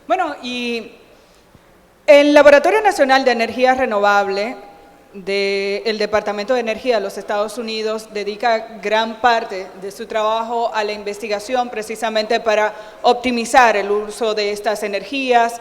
Bueno, y el Laboratorio Nacional de Energía Renovable del Departamento de Energía de los Estados Unidos dedica gran parte de su trabajo a la investigación precisamente para optimizar el uso de estas energías,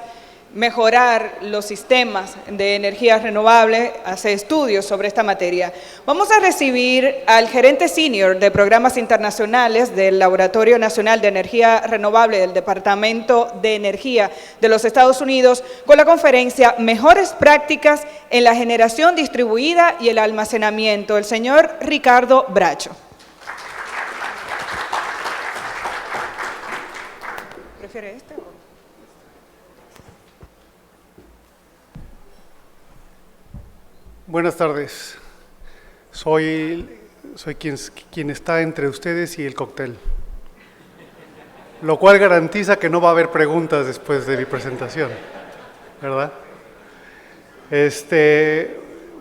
mejorar los sistemas de energía renovable, hace estudios sobre esta materia. Vamos a recibir al gerente senior de programas internacionales del Laboratorio Nacional de Energía Renovable del Departamento de Energía de los Estados Unidos con la conferencia Mejores prácticas en la generación distribuida y el almacenamiento, el señor Ricardo Bracho. ¿Prefiere este? Buenas tardes. Soy quien está entre ustedes y el cóctel, lo cual garantiza que no va a haber preguntas después de mi presentación, ¿verdad?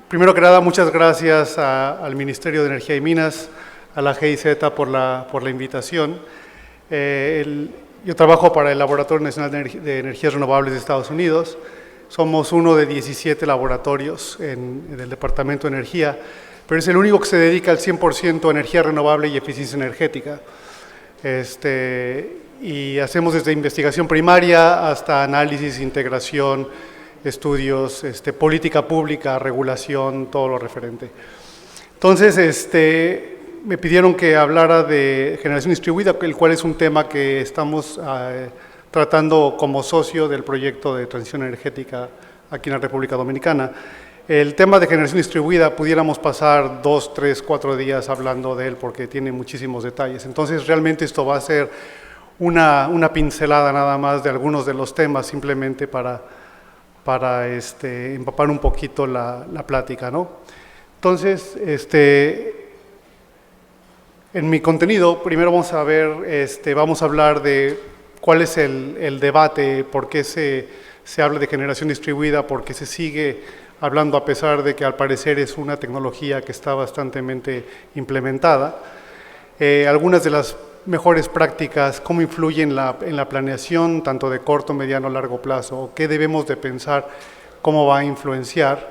Primero que nada, muchas gracias al Ministerio de Energía y Minas, a la GIZ por la invitación. Yo trabajo para el Laboratorio Nacional de Energías Renovables de Estados Unidos. Somos uno de 17 laboratorios en el Departamento de Energía, pero es el único que se dedica al 100% a energía renovable y eficiencia energética. Y hacemos desde investigación primaria hasta análisis, integración, estudios, política pública, regulación, todo lo referente. Entonces, me pidieron que hablara de generación distribuida, el cual es un tema que estamos tratando como socio del proyecto de transición energética aquí en la República Dominicana. El tema de generación distribuida, pudiéramos pasar 2, 3, 4 días hablando de él porque tiene muchísimos detalles. Entonces, realmente esto va a ser una pincelada nada más de algunos de los temas, simplemente para empapar un poquito la plática, ¿no? Entonces, en mi contenido, primero vamos a hablar de cuál es el debate, por qué se habla de generación distribuida, por qué se sigue hablando a pesar de que al parecer es una tecnología que está bastante implementada. Algunas de las mejores prácticas, cómo influyen en la planeación, tanto de corto, mediano, largo plazo, qué debemos de pensar, cómo va a influenciar.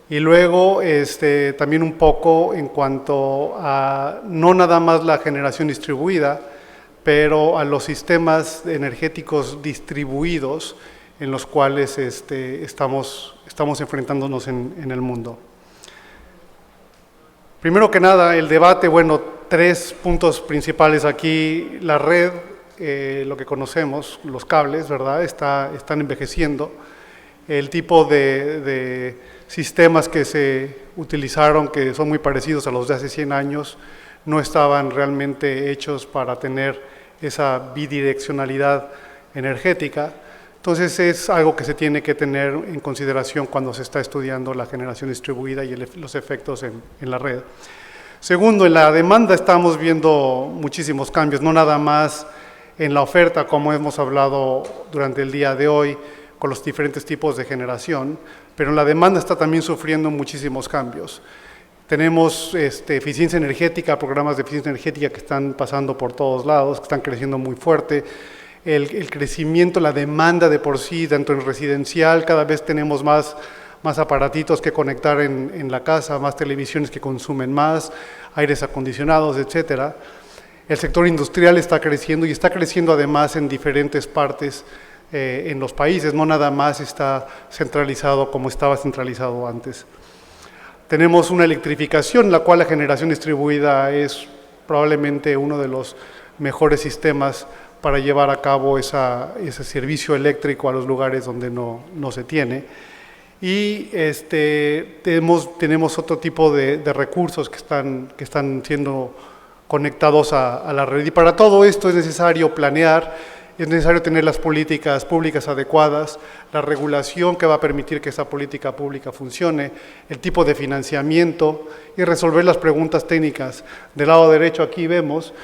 Y luego también un poco en cuanto a no nada más la generación distribuida, pero a los sistemas energéticos distribuidos en los cuales estamos enfrentándonos en el mundo. Primero que nada, el debate, bueno, 3 puntos principales aquí. La red, lo que conocemos, los cables, ¿verdad?, están envejeciendo. El tipo de sistemas que se utilizaron, que son muy parecidos a los de hace 100 años, no estaban realmente hechos para tener esa bidireccionalidad energética. Entonces es algo que se tiene que tener en consideración cuando se está estudiando la generación distribuida y los efectos en la red. Segundo, en la demanda estamos viendo muchísimos cambios, no nada más en la oferta, como hemos hablado durante el día de hoy, con los diferentes tipos de generación, pero en la demanda está también sufriendo muchísimos cambios. Tenemos eficiencia energética, programas de eficiencia energética que están pasando por todos lados, que están creciendo muy fuerte. El crecimiento, la demanda de por sí, tanto en residencial, cada vez tenemos más aparatitos que conectar en la casa, más televisiones que consumen más, aires acondicionados, etcétera. El sector industrial está creciendo y está creciendo además en diferentes partes en los países, no nada más está centralizado como estaba centralizado antes. Tenemos una electrificación, la cual la generación distribuida es probablemente uno de los mejores sistemas para llevar a cabo ese servicio eléctrico a los lugares donde no se tiene. Y tenemos otro tipo de recursos que están siendo conectados a la red. Y para todo esto es necesario planear, es necesario tener las políticas públicas adecuadas, la regulación que va a permitir que esa política pública funcione, el tipo de financiamiento y resolver las preguntas técnicas. Del lado derecho aquí vemos,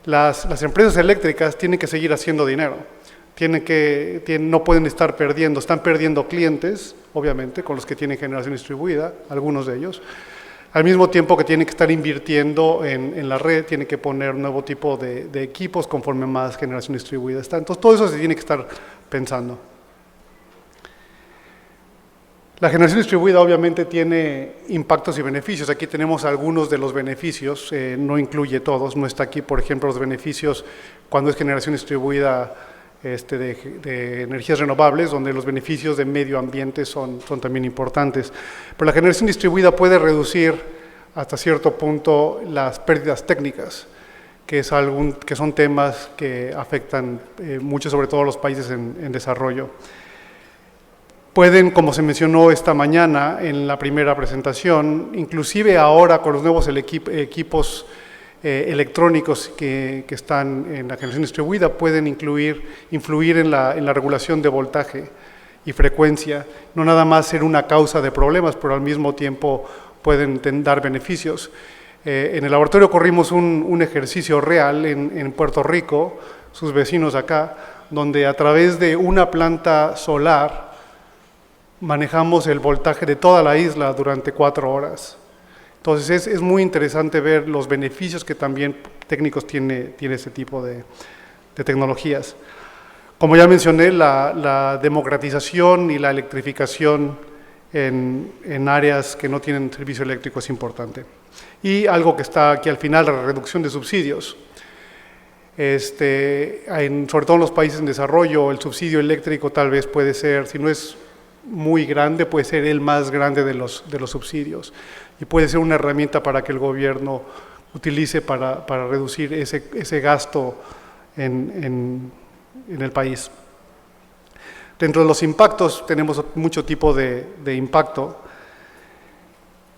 las empresas eléctricas tienen que seguir haciendo dinero, no pueden estar perdiendo, están perdiendo clientes, obviamente, con los que tienen generación distribuida, algunos de ellos, al mismo tiempo que tienen que estar invirtiendo en la red, tienen que poner un nuevo tipo de equipos conforme más generación distribuida está. Entonces, todo eso se tiene que estar pensando. La generación distribuida obviamente tiene impactos y beneficios. Aquí tenemos algunos de los beneficios, no incluye todos, no está aquí, por ejemplo, los beneficios cuando es generación distribuida de energías renovables, donde los beneficios de medio ambiente son también importantes. Pero la generación distribuida puede reducir hasta cierto punto las pérdidas técnicas, que son temas que afectan mucho, sobre todo a los países en desarrollo. Pueden, como se mencionó esta mañana en la primera presentación, inclusive ahora con los nuevos equipos electrónicos que están en la generación distribuida, pueden influir en la regulación de voltaje y frecuencia, no nada más ser una causa de problemas, pero al mismo tiempo pueden dar beneficios. En el laboratorio corrimos un ejercicio real en Puerto Rico, sus vecinos acá, donde a través de una planta solar manejamos el voltaje de toda la isla durante 4 horas. Entonces es muy interesante ver los beneficios que también técnicos tiene este tipo de tecnologías. Como ya mencioné, la democratización y la electrificación en áreas que no tienen servicio eléctrico es importante. Y algo que está aquí al final, la reducción de subsidios. Sobre todo en los países en desarrollo, el subsidio eléctrico tal vez puede ser, si no es muy grande, puede ser el más grande de los subsidios y puede ser una herramienta para que el gobierno utilice para reducir ese gasto en el país. Dentro de los impactos tenemos mucho tipo de impacto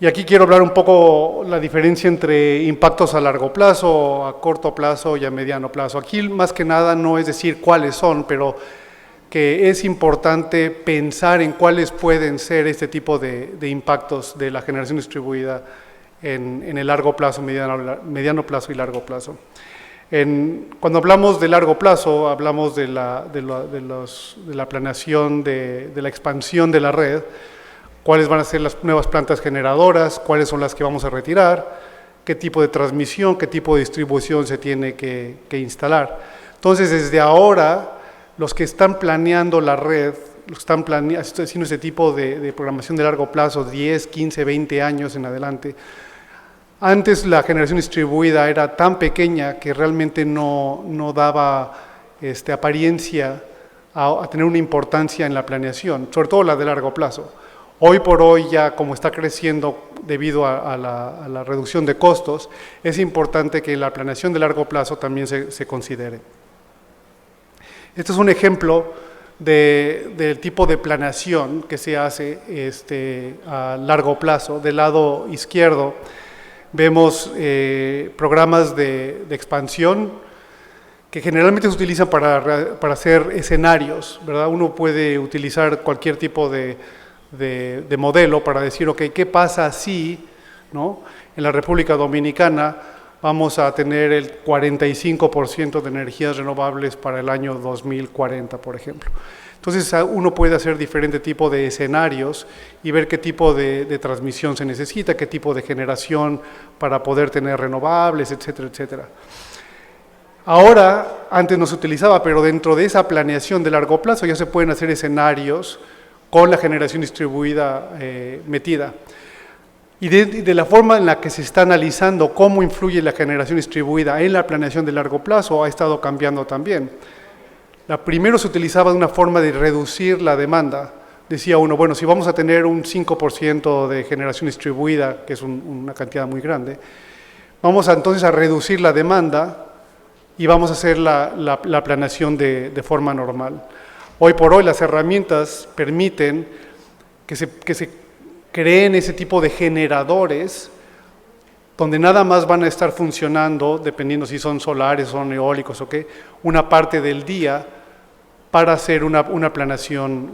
y aquí quiero hablar un poco la diferencia entre impactos a largo plazo, a corto plazo y a mediano plazo. Aquí más que nada no es decir cuáles son, pero que es importante pensar en cuáles pueden ser este tipo de impactos de la generación distribuida en el largo plazo, mediano plazo y largo plazo. Cuando hablamos de largo plazo, hablamos de la planeación, de la expansión de la red, cuáles van a ser las nuevas plantas generadoras, cuáles son las que vamos a retirar, qué tipo de transmisión, qué tipo de distribución se tiene que instalar. Entonces, desde ahora, los que están planeando la red, los que están haciendo ese tipo de programación de largo plazo, 10, 15, 20 años en adelante, antes la generación distribuida era tan pequeña que realmente no daba apariencia a tener una importancia en la planeación, sobre todo la de largo plazo. Hoy por hoy ya como está creciendo debido a la reducción de costos, es importante que la planeación de largo plazo también se considere. Este es un ejemplo del tipo de planeación que se hace a largo plazo. Del lado izquierdo vemos programas de expansión que generalmente se utilizan para hacer escenarios, ¿verdad? Uno puede utilizar cualquier tipo de modelo para decir, ok, ¿qué pasa si, ¿no? En la República Dominicana vamos a tener el 45% de energías renovables para el año 2040, por ejemplo? Entonces, uno puede hacer diferente tipo de escenarios y ver qué tipo de transmisión se necesita, qué tipo de generación para poder tener renovables, etcétera, etcétera. Ahora, antes no se utilizaba, pero dentro de esa planeación de largo plazo ya se pueden hacer escenarios con la generación distribuida metida. Y de la forma en la que se está analizando cómo influye la generación distribuida en la planeación de largo plazo ha estado cambiando también. Primero se utilizaba de una forma de reducir la demanda. Decía uno, bueno, si vamos a tener un 5% de generación distribuida, que es una cantidad muy grande, vamos entonces a reducir la demanda y vamos a hacer la planeación de forma normal. Hoy por hoy las herramientas permiten que se creen ese tipo de generadores donde nada más van a estar funcionando, dependiendo si son solares, son eólicos o qué, una parte del día para hacer una planeación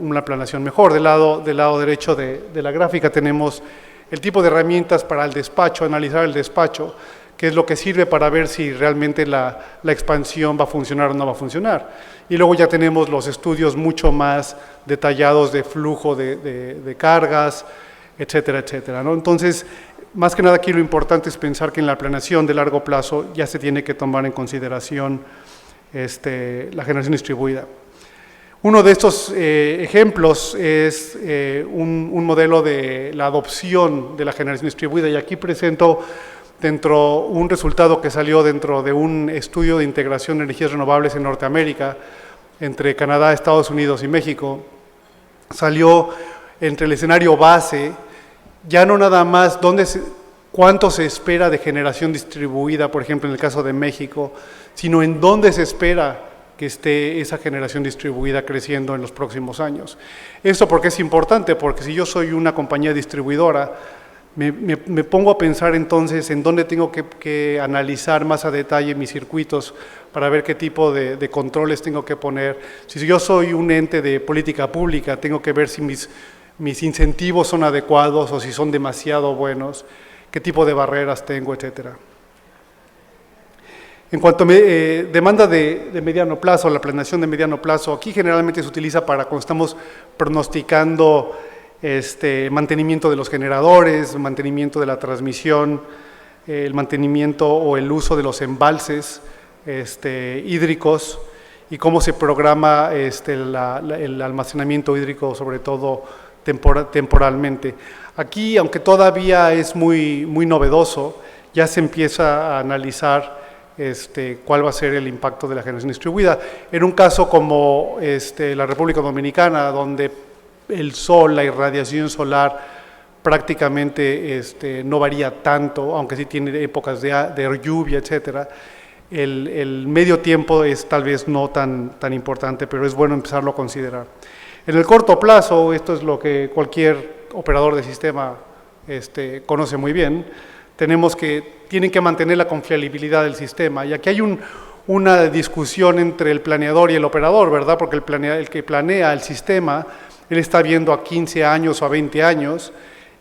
mejor. Del lado derecho de la gráfica tenemos el tipo de herramientas para el despacho, analizar el despacho, que es lo que sirve para ver si realmente la expansión va a funcionar o no va a funcionar. Y luego ya tenemos los estudios mucho más detallados de flujo de cargas, etcétera, etcétera, ¿no? Entonces, más que nada aquí lo importante es pensar que en la planeación de largo plazo ya se tiene que tomar en consideración la generación distribuida. Uno de estos ejemplos es un modelo de la adopción de la generación distribuida, y aquí presento un resultado que salió dentro de un estudio de integración de energías renovables en Norteamérica, entre Canadá, Estados Unidos y México. Salió entre el escenario base, ya no nada más cuánto se espera de generación distribuida, por ejemplo en el caso de México, sino en dónde se espera que esté esa generación distribuida creciendo en los próximos años. Esto porque es importante, porque si yo soy una compañía distribuidora, me pongo a pensar entonces en dónde tengo que analizar más a detalle mis circuitos para ver qué tipo de controles tengo que poner. Si yo soy un ente de política pública, tengo que ver si mis incentivos son adecuados o si son demasiado buenos, qué tipo de barreras tengo, etcétera. En cuanto a demanda de mediano plazo, la planeación de mediano plazo, aquí generalmente se utiliza para cuando estamos pronosticando mantenimiento de los generadores, mantenimiento de la transmisión, el mantenimiento o el uso de los embalses hídricos y cómo se programa el almacenamiento hídrico, sobre todo temporalmente. Aquí, aunque todavía es muy novedoso, ya se empieza a analizar cuál va a ser el impacto de la generación distribuida. En un caso como la República Dominicana, donde el sol, la irradiación solar prácticamente no varía tanto, aunque sí tiene épocas de lluvia, etcétera. El medio tiempo es tal vez no tan importante, pero es bueno empezarlo a considerar. En el corto plazo, esto es lo que cualquier operador de sistema conoce muy bien, tienen que mantener la confiabilidad del sistema, y aquí hay una discusión entre el planeador y el operador, ¿verdad? Porque el que planea el sistema, él está viendo a 15 años o a 20 años,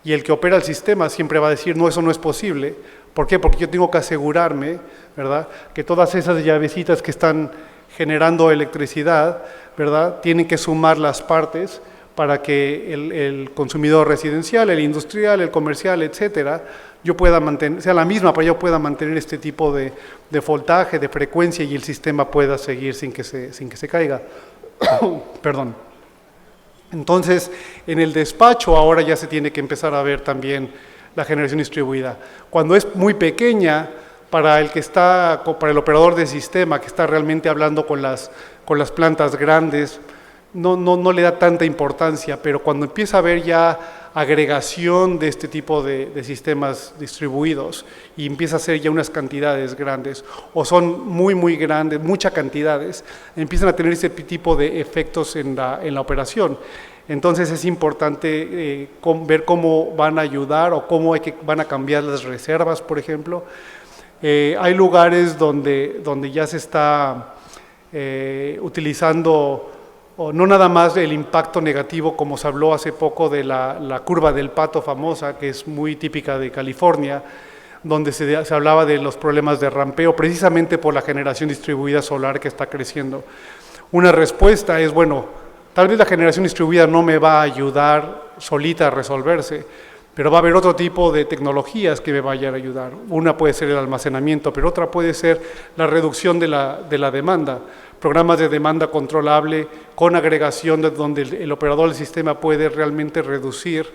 y el que opera el sistema siempre va a decir, no, eso no es posible. ¿Por qué? Porque yo tengo que asegurarme, ¿verdad?, que todas esas llavecitas que están generando electricidad, ¿verdad?, tienen que sumar las partes para que el consumidor residencial, el industrial, el comercial, etcétera, yo pueda mantener, sea la misma, para yo pueda mantener este tipo de voltaje, de frecuencia, y el sistema pueda seguir sin que se caiga. Perdón. Entonces, en el despacho ahora ya se tiene que empezar a ver también la generación distribuida. Cuando es muy pequeña, para el operador de sistema que está realmente hablando con las plantas grandes, no le da tanta importancia, pero cuando empieza a haber ya agregación de este tipo de sistemas distribuidos y empieza a ser ya unas cantidades grandes, o son muy grandes, muchas cantidades, empiezan a tener ese tipo de efectos en la operación. Entonces es importante ver cómo van a ayudar o cómo van a cambiar las reservas, por ejemplo. Hay lugares donde ya se está utilizando, no nada más el impacto negativo, como se habló hace poco de la curva del pato famosa, que es muy típica de California, donde se hablaba de los problemas de rampeo, precisamente por la generación distribuida solar que está creciendo. Una respuesta es, bueno, tal vez la generación distribuida no me va a ayudar solita a resolverse, pero va a haber otro tipo de tecnologías que me vayan a ayudar. Una puede ser el almacenamiento, pero otra puede ser la reducción de la demanda. Programas de demanda controlable con agregación donde el operador del sistema puede realmente reducir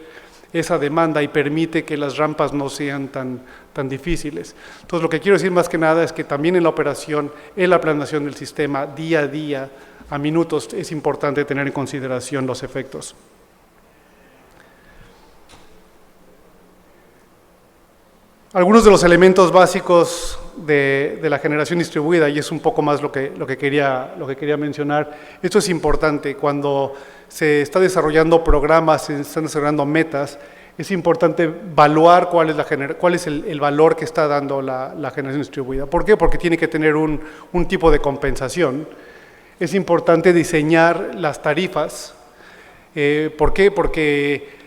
esa demanda y permite que las rampas no sean tan difíciles. Entonces, lo que quiero decir más que nada es que también en la operación, en la planeación del sistema, día a día, a minutos, es importante tener en consideración los efectos. Algunos de los elementos básicos de la generación distribuida, y es un poco más lo que quería mencionar. Esto es importante cuando se está desarrollando programas, se están desarrollando metas. Es importante evaluar cuál es el valor que está dando la generación distribuida. ¿Por qué? Porque tiene que tener un tipo de compensación. Es importante diseñar las tarifas. ¿Por qué? Porque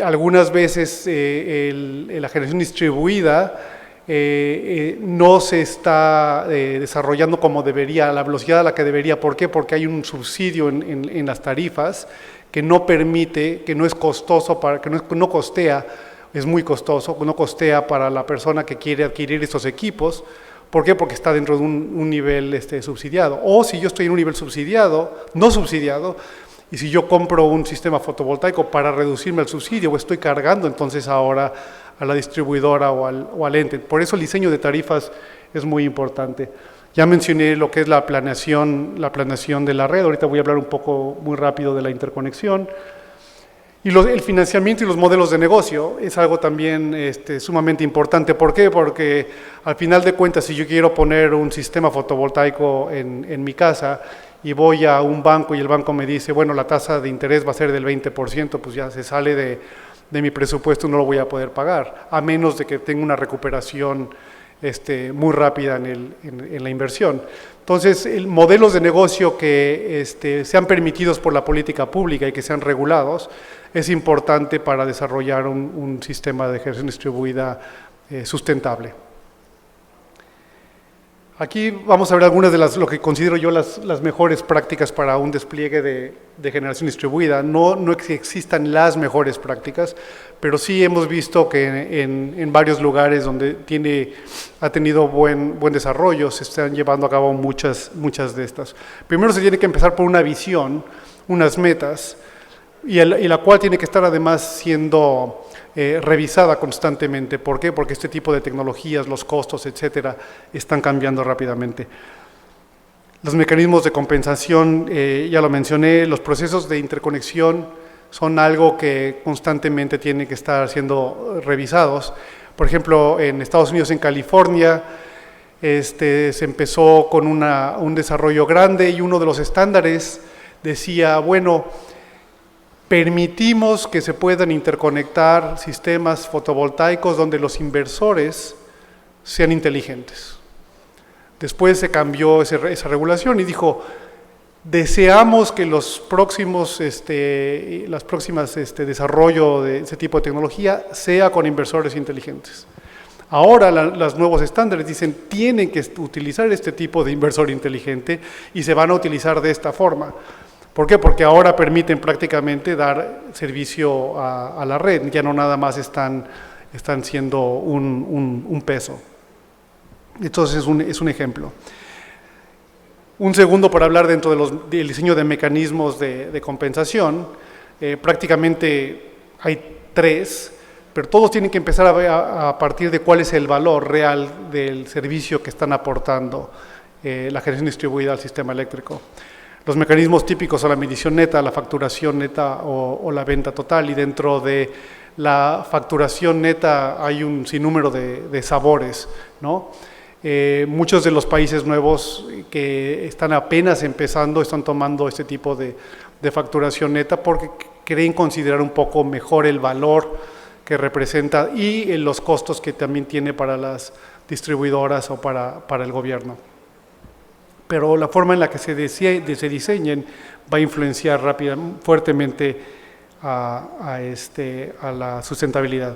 algunas veces la generación distribuida no se está desarrollando como debería, a la velocidad a la que debería. ¿Por qué? Porque hay un subsidio en las tarifas que no permite, que no es costoso, no costea, es muy costoso, no costea para la persona que quiere adquirir estos equipos, ¿Por qué? Porque está dentro de un nivel subsidiado. O si yo estoy en un nivel subsidiado, no subsidiado, y si yo compro un sistema fotovoltaico para reducirme el subsidio, o estoy cargando entonces ahora a la distribuidora o al ente. Por eso el diseño de tarifas es muy importante. Ya mencioné lo que es la planeación de la red. Ahorita voy a hablar un poco muy rápido de la interconexión. Y el financiamiento y los modelos de negocio es algo también sumamente importante. ¿Por qué? Porque al final de cuentas, si yo quiero poner un sistema fotovoltaico en mi casa y voy a un banco y el banco me dice, bueno, la tasa de interés va a ser del 20%, pues ya se sale de mi presupuesto, no lo voy a poder pagar, a menos de que tenga una recuperación muy rápida en la inversión. Entonces, modelos de negocio que sean permitidos por la política pública y que sean regulados es importante para desarrollar un sistema de generación distribuida sustentable. Aquí vamos a ver algunas de lo que considero yo las mejores prácticas para un despliegue de generación distribuida. No existan las mejores prácticas, pero sí hemos visto que en varios lugares donde ha tenido buen desarrollo se están llevando a cabo muchas de estas. Primero se tiene que empezar por una visión, unas metas, y la cual tiene que estar además siendo revisada constantemente. ¿Por qué? Porque este tipo de tecnologías, los costos, etcétera, están cambiando rápidamente. Los mecanismos de compensación, ya lo mencioné, los procesos de interconexión son algo que constantemente tienen que estar siendo revisados. Por ejemplo, en Estados Unidos, en California, se empezó con un desarrollo grande y uno de los estándares decía, bueno, permitimos que se puedan interconectar sistemas fotovoltaicos donde los inversores sean inteligentes. Después se cambió esa regulación y dijo, deseamos que los próximos desarrollo de ese tipo de tecnología sea con inversores inteligentes. Ahora los nuevos estándares dicen, tienen que utilizar este tipo de inversor inteligente y se van a utilizar de esta forma. ¿Por qué? Porque ahora permiten prácticamente dar servicio a la red, ya no nada más están siendo un peso. Entonces es un ejemplo. Un segundo para hablar dentro del diseño de mecanismos de compensación, prácticamente hay 3, pero todos tienen que empezar a partir de cuál es el valor real del servicio que están aportando la generación distribuida al sistema eléctrico. Los mecanismos típicos son la medición neta, la facturación neta o la venta total, y dentro de la facturación neta hay un sinnúmero de sabores, ¿no? Muchos de los países nuevos que están apenas empezando están tomando este tipo de facturación neta porque creen considerar un poco mejor el valor que representa y los costos que también tiene para las distribuidoras o para el gobierno. Pero la forma en la que se diseñen va a influenciar fuertemente a la sustentabilidad.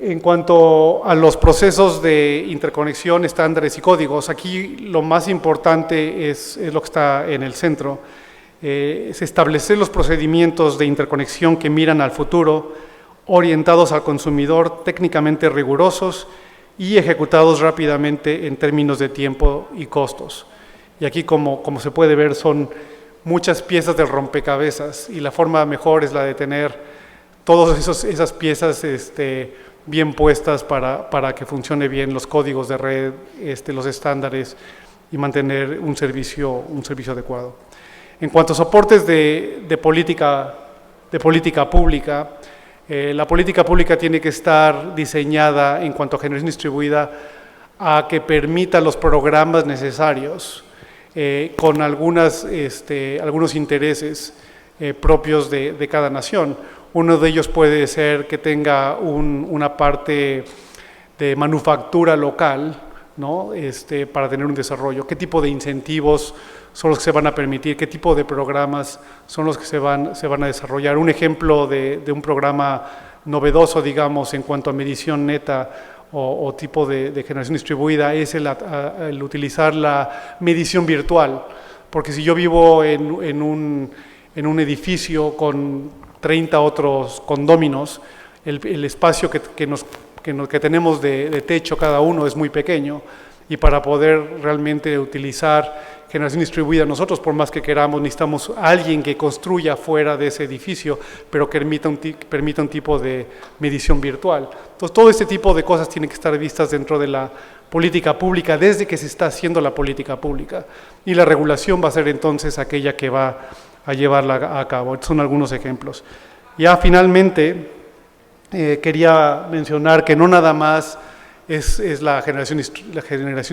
En cuanto a los procesos de interconexión, estándares y códigos, aquí lo más importante es lo que está en el centro, es establecer los procedimientos de interconexión que miran al futuro, orientados al consumidor, técnicamente rigurosos y ejecutados rápidamente en términos de tiempo y costos. Y aquí, como se puede ver, son muchas piezas del rompecabezas y la forma mejor es la de tener todas esas piezas bien puestas para que funcione bien los códigos de red, los estándares y mantener un servicio adecuado. En cuanto a soportes de política pública, la política pública tiene que estar diseñada en cuanto a generación distribuida a que permita los programas necesarios con algunos intereses propios de cada nación. Uno de ellos puede ser que tenga una parte de manufactura local, ¿no? Para tener un desarrollo. ¿Qué tipo de incentivos son los que se van a permitir? ¿Qué tipo de programas son los que se van a desarrollar? Un ejemplo de un programa novedoso, digamos, en cuanto a medición neta o tipo de generación distribuida es el utilizar la medición virtual. Porque si yo vivo en un edificio con 30 otros condóminos, el espacio que que tenemos de techo cada uno es muy pequeño, y para poder realmente utilizar generación distribuida, nosotros por más que queramos necesitamos a alguien que construya fuera de ese edificio, pero que permita un tipo de medición virtual. Entonces todo este tipo de cosas tienen que estar vistas dentro de la política pública desde que se está haciendo la política pública, y la regulación va a ser entonces aquella que va a llevarla a cabo. Estos son algunos ejemplos. Ya finalmente quería mencionar que no nada más es la generación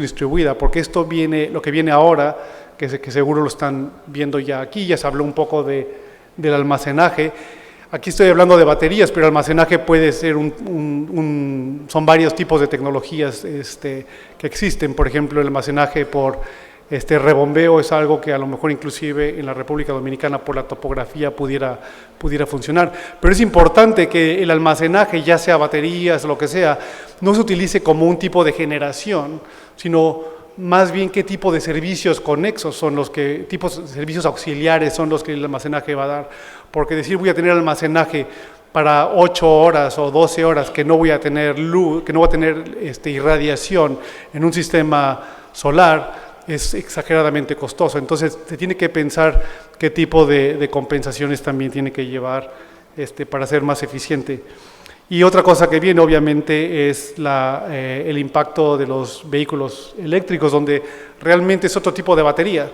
distribuida, porque esto viene, lo que viene ahora, que seguro lo están viendo ya aquí, ya se habló un poco del almacenaje. Aquí estoy hablando de baterías, pero el almacenaje puede ser son varios tipos de tecnologías que existen. Por ejemplo, el almacenaje por rebombeo es algo que a lo mejor inclusive en la República Dominicana por la topografía pudiera funcionar. Pero es importante que el almacenaje, ya sea baterías o lo que sea, no se utilice como un tipo de generación, sino más bien qué tipo de servicios conexos son tipos de servicios auxiliares son los que el almacenaje va a dar. Porque decir voy a tener almacenaje para 8 horas o 12 horas que no voy a tener luz, que no voy a tener irradiación en un sistema solar, es exageradamente costoso. Entonces se tiene que pensar qué tipo de compensaciones también tiene que llevar para ser más eficiente. Y otra cosa que viene obviamente es el impacto de los vehículos eléctricos, donde realmente es otro tipo de batería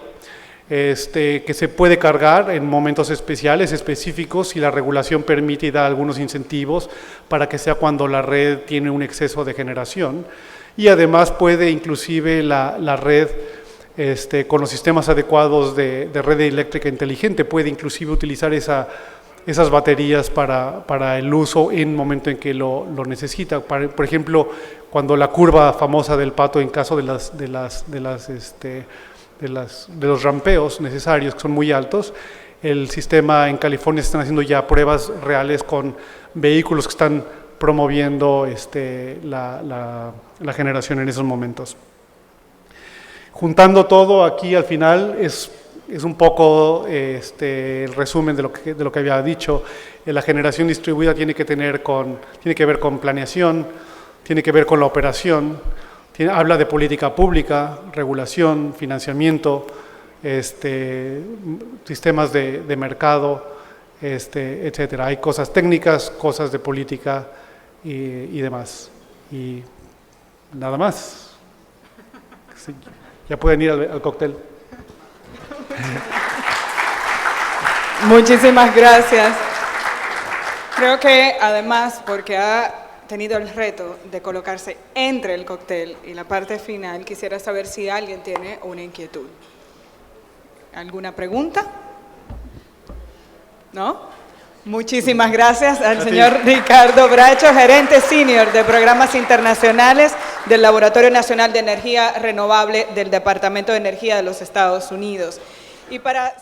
que se puede cargar en momentos específicos, y la regulación permite y da algunos incentivos para que sea cuando la red tiene un exceso de generación. Y además puede inclusive la red, con los sistemas adecuados de red eléctrica inteligente, puede inclusive utilizar esas baterías para el uso en el momento en que lo necesita. Por ejemplo, cuando la curva famosa del Pato, en caso de los rampeos necesarios, que son muy altos, el sistema en California están haciendo ya pruebas reales con vehículos que están promoviendo la generación en esos momentos. Juntando todo aquí al final es un poco el resumen de lo que había dicho. La generación distribuida tiene que ver con planeación, tiene que ver con la operación, habla de política pública, regulación, financiamiento, sistemas de mercado, etcétera. Hay cosas técnicas, cosas de política y demás. Y nada más. Sí, ya pueden ir al cóctel. Muchísimas gracias. Creo que además, porque ha tenido el reto de colocarse entre el cóctel y la parte final, quisiera saber si alguien tiene una inquietud. ¿Alguna pregunta? ¿No? Muchísimas gracias al señor Ricardo Bracho, gerente senior de programas internacionales del Laboratorio Nacional de Energía Renovable del Departamento de Energía de los Estados Unidos. Y para